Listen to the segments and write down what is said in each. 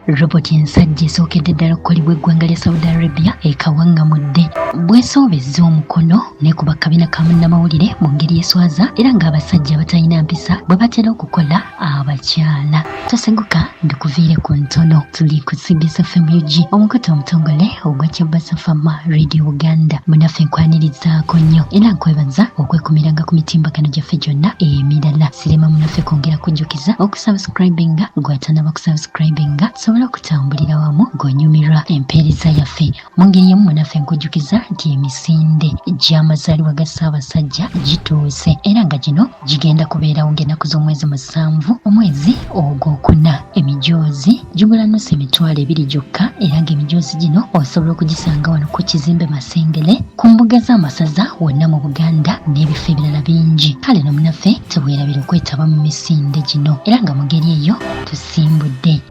roboti ensajja esookedde ddala okukolebwa eggwanga lya Saudi Arabia ekawangamudde bwesoobezza omukono ne ku bakabina ka munnamawulire mu ngeri y'eswaza era ng'abasajja batalina mpisa bwe batera okukola abakyala. Tosenguka ndikuviire ku ntono. Tuli ku CBS FM UG omukutu omutongole ogwa Kyabasa Fama Radio Uganda. Munaffe nkwanirizaako nnyo era nkwebaza okwekumiranga ku mitimbagano gyaffe gyonna emirala. Sirema munaffe kwongera kujjukiza okusubscribinga gw'atanaba kusubscribinga sobola okutambulira wamu ng'onyumirwa empeereza yaffe. Mu ngeri emu munaffe nkujjukiza nti emisinde gy'amazaalibwa ga Ssaabasajja gituuse era nga gino gigenda kubeerawo ng'ennaku z'omwezi musanvu omwezi ogwokuna. Emijoozi gigula nnusu emitwalo 2 gyokka era ng'emijoozi gino osobola okugisanga wano ku kizimbe Masengere ku mbuga z'amasaza wonna mu Buganda n'ebifo ebirala bingi. Kale no munaffe teweerabira okwetaba mu misinde gino era nga mu ngeri eyo tusimbudde.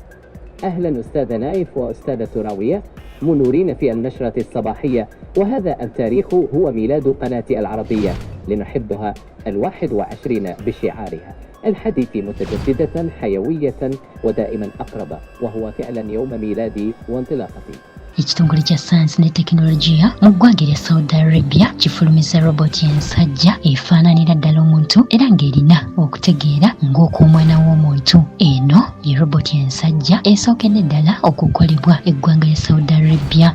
أهلا أستاذ نايف وأستاذة راوية منورين في النشرة الصباحية، وهذا التاريخ هو ميلاد قناة العربية لنحبها 21 بشعارها الحديث متجددة حيوية ودائما أقرب، وهو فعلا يوم ميلادي وانطلاقتي. Ekitongole kya sayansi ne tekinologiya mu ggwanga lya Saudi Arabia kifulumizza roboti ensajja efaananira ddala omuntu era ng'erina okutegeera ng'okw'omwana w'omuntu. Eno ye roboti ensajja esookedde ddala okukolebwa eggwanga lya Saudi Arabia.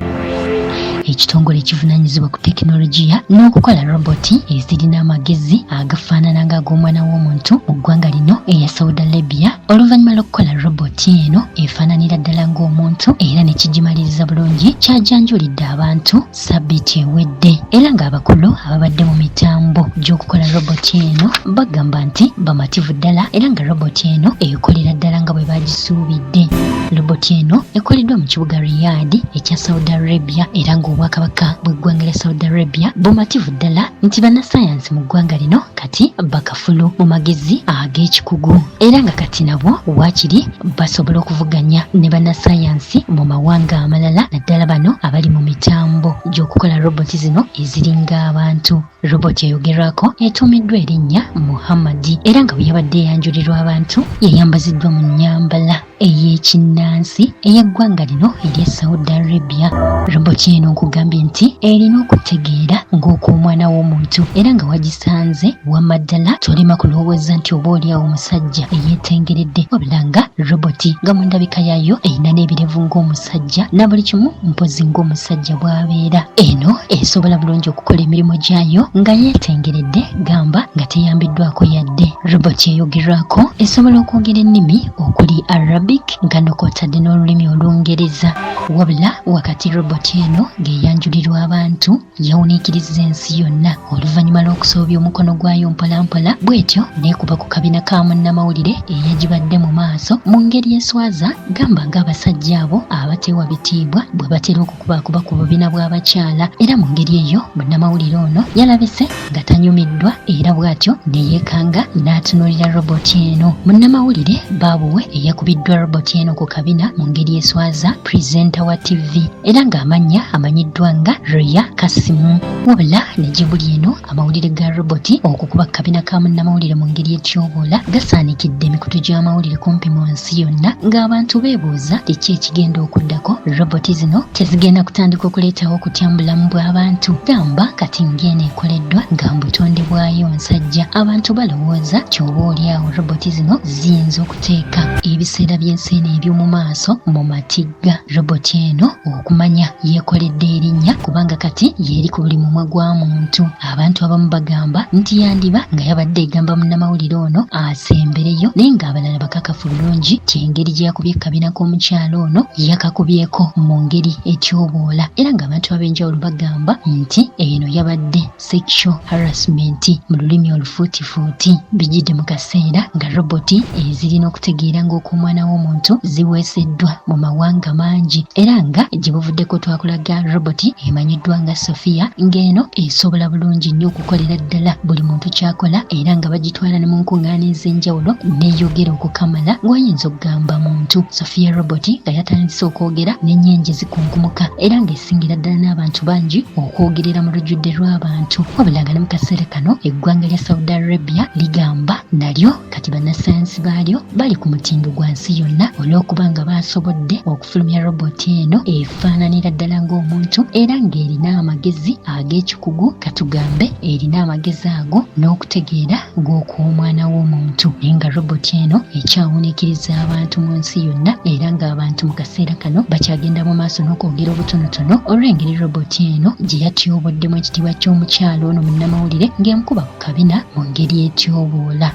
Ekitongole kivunaanyizibwa ku tekinologiya n'okukola roboti ezirina amagezi agafaanana ng'ag'omwana w'omuntu mu ggwanga lino eya Saudi Arabia. Oluvannyuma lw'okukola roboti eno efaananira ddala ng'omuntu era ne kigimaliriza bulungi, kyajanjulidde abantu ssabbiiti ewedde era ng'abakulu ababadde mu mitambo gy'okukola roboti eno bagamba nti bamativu ddala era nga roboti eno ekolera ddala nga bwe bagisuubidde. Roboti eno ekoleddwa mu kibuga Riyadh ekya Saudi Arabia era ng'obwakabaka bw'eggwanga lya Saudi Arabia bumativu ddala nti bannasayansi mu ggwanga lino kati bakafulu mu magezi ag'ekikugu era nga kati nabo waakiri basobola okuvuganya ne bannasayansi mu mawanga amalala naddala bano abali mu mitambo gy'okukola roboti zino eziringa abantu. Roboti eyogerwako etuumiddwa erinnya Muhammadi era nga bwe yabadde eyanjulirwa abantu yayambaziddwa mu nnyambala ey'ekinnansi ey'eggwanga lino erya Saudi Arabia. Roboti eno nkugambye nti erina okutegeera ng'okw'omwana w'omuntu era nga wagisanze wamma ddala tolema kulowooza nti oba oliawo omusajja eyeetengeredde, wabula nga roboti nga mu ndabika yaayo erina n'ebirevu ng'omusajja na buli kimu mpozi ng'omusajja bw'abeera. Eno esobola bulungi okukola emirimu gyayo nga yeetengeredde, gamba nga teyambiddwako yadde. Roboti eyogerwako esobola okwogera ennimi okuli Arabic nga n'okwotadde n'olulimi Olungereza, wabula wakati roboti eno ng'eyanjulirwa abantu yawuniikirizza ensi yonna oluvannyuma lw'okusoobya omukono gwayo mpolampola bw'etyo neekuba ku kabina ka munnamawulire eyagibadde mu maaso mu ngeri y'eswaza, gamba ng'abasajja abo abateewa bitiibwa bwe batera okukubaakuba ku bubina bw'abakyala era mu ngeri eyo munnamawulire ono yalabise nga tanyumiddwa era bw'atyo neyeekanga n'atunuulira roboti eno. Munnamawulire baabuwe eyakubiddwa roboti eno ku kabina mu ngeri y'eswaza purezenta wa TV era ng'amannya amanyiddwa nga Roya Kasimu, wabula ne gibuli eno amawulire ga roboti okukuba kabina ka munnamawulire mu ngeri y'ekyoboola gasaanikidde emikutu gy'amawulire kumpi mu nsi yonna ng'abantu beebuuza kiki ekigenda okuddako. Roboti zino tezigenda kutandika okuleetawo okutya mu bulamu bw'abantu, gamba kati ng'eno ekoleddwa nga mu butonde bwayo nsajja. Abantu balowooza kyoba oliawo roboti zino ziyinza okuteeka ebiseera by'ensiina eby'omu maaso mu matigga. Roboti eno okumanya yeekoledde erinnya kubanga kati yeeri ku buli mumwa gwa muntu. Abantu abamu bagamba nti yandiba nga yabadde egamba munnamawulire ono asembereyo, naye ng'abalala bakakafu bulungi ti engeri gye yakubye kabina k'omukyalo ono yakakubyeko mu ngeri etyoboola era ng'abantu ab'enjawulo bagamba nti eno yabadde sexual harassment mu lulimi olufuutifuuti. Bijjidde mu kaseera nga roboti ezirina okutegeera ng'okw'omwana w'omuntu ziweeseddwa mu mawanga mangi era nga gye buvuddeko twakulaga roboti emanyiddwa nga Sophia ng'eno esobola bulungi nnyo okukolera ddala buli muntu ky'akola era nga bagitwala ne mu nkuŋŋaana ez'enjawulo neeyogera okukamala ng'oyinza okugamba muntu. Sophia roboti nga yatandise okwogera n'ennyenje zikunkumuka era ng'esingira ddala n'abantu bangi okwogerera mu lujjudde lw'abantu, wabula nga ne mu kaseera kano eggwanga lya Saudi Arabia ligamba nalyo kati bannasayansi baalyo bali ku mutindo gwa nsi yonna yonna olw'okubanga basobodde okufulumya roboti eno efaananira ddala ng'omuntu era ng'erina amagezi ag'ekikugu katugambe erina amagezi ago n'okutegeera ng'okw'omwana w'omuntu naye nga roboti eno ekyawuniikiriza abantu mu nsi yonna era ng'abantu mu kaseera kano bakyagenda mu maaso n'okwogera obutonotono olw'engeri roboti eno gye yatyoboddemu ekitiibwa ky'omukyalo ono munnamawulire ng'emukuba ku kabina mu ngeri etyoboola.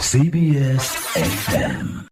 CBS FM.